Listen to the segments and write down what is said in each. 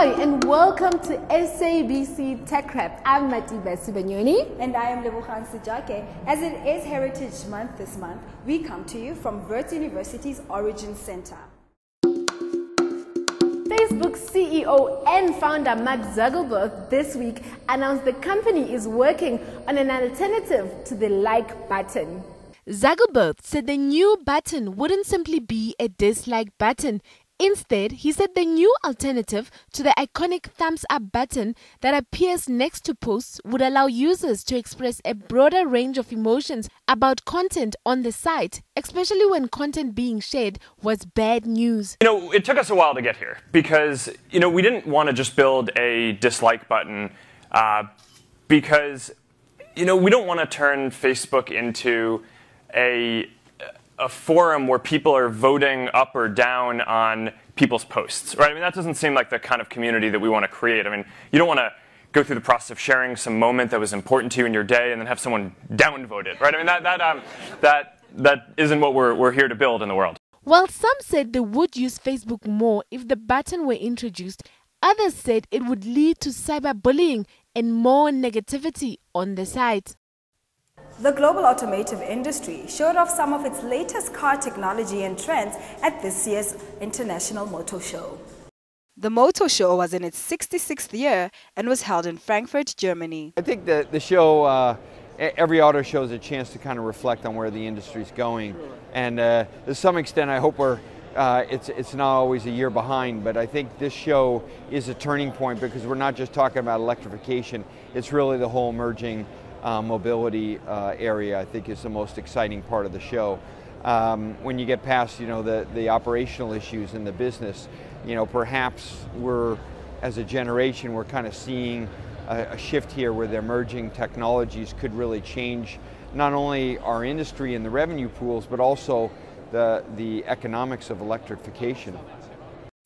Hi and welcome to SABC Tech Rap. I'm Banyoni. And I am Lebogang Sejake. As it is Heritage Month this month, we come to you from Wits University's Origin Center. Facebook CEO and founder Mark Zuckerberg this week announced the company is working on an alternative to the like button. Zuckerberg said the new button wouldn't simply be a dislike button. Instead, he said the new alternative to the iconic thumbs up button that appears next to posts would allow users to express a broader range of emotions about content on the site, especially when content being shared was bad news. It took us a while to get here because, we didn't want to just build a dislike button because, we don't want to turn Facebook into a forum where people are voting up or down on people's posts, right? That doesn't seem like the kind of community that we want to create. You don't want to go through the process of sharing some moment that was important to you in your day and then have someone downvote it, right? That isn't what we're here to build in the world. While some said they would use Facebook more if the button were introduced, others said it would lead to cyberbullying and more negativity on the site. The global automotive industry showed off some of its latest car technology and trends at this year's International Motor Show. The Motor Show was in its 66th year and was held in Frankfurt, Germany. I think that the show, every auto show is a chance to kind of reflect on where the industry is going. And to some extent, I hope it's not always a year behind, but I think this show is a turning point because we're not just talking about electrification, it's really the whole emerging mobility area, I think, is the most exciting part of the show. When you get past, the operational issues in the business, perhaps as a generation, we're kind of seeing a shift here where the emerging technologies could really change not only our industry and the revenue pools, but also the economics of electrification.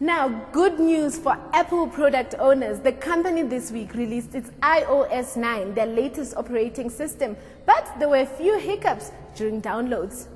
Now, good news for Apple product owners. The company this week released its iOS 9, their latest operating system, but there were a few hiccups during downloads.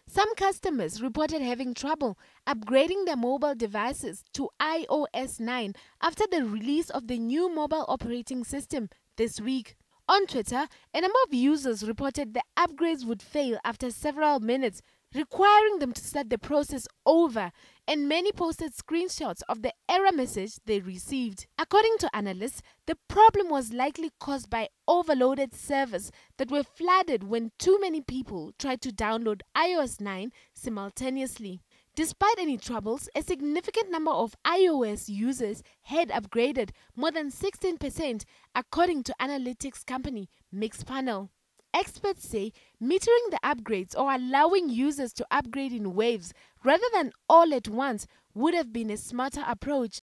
Some customers reported having trouble upgrading their mobile devices to iOS 9 after the release of the new mobile operating system this week. On Twitter, a number of users reported the upgrades would fail after several minutes, requiring them to start the process over, and many posted screenshots of the error message they received. According to analysts, the problem was likely caused by overloaded servers that were flooded when too many people tried to download iOS 9 simultaneously. Despite any troubles, a significant number of iOS users had upgraded, more than 16%, according to analytics company Mixpanel. Experts say metering the upgrades or allowing users to upgrade in waves rather than all at once would have been a smarter approach.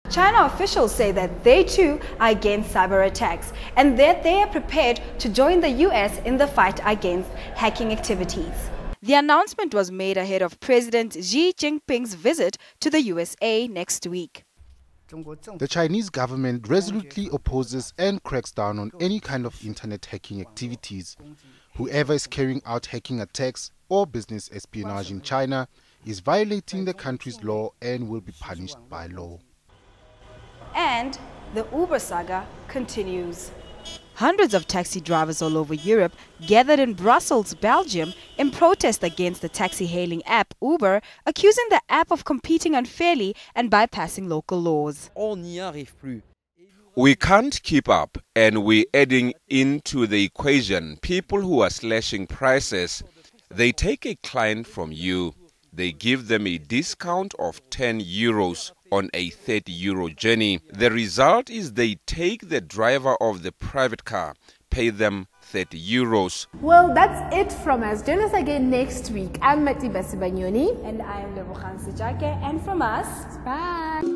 China officials say that they too are against cyber attacks and that they are prepared to join the US in the fight against hacking activities. The announcement was made ahead of President Xi Jinping's visit to the USA next week. The Chinese government resolutely opposes and cracks down on any kind of internet hacking activities. Whoever is carrying out hacking attacks or business espionage in China is violating the country's law and will be punished by law. And the Uber saga continues. Hundreds of taxi drivers all over Europe gathered in Brussels, Belgium, in protest against the taxi-hailing app Uber, accusing the app of competing unfairly and bypassing local laws. We can't keep up, and we're adding into the equation people who are slashing prices. They take a client from you. They give them a discount of 10 euros on a 30 euro journey. The result is they take the driver of the private car, pay them 30 euros. Well, that's it from us. Join us again next week. I'm Banyoni. And I am Lebogang Sejake. And from us, bye.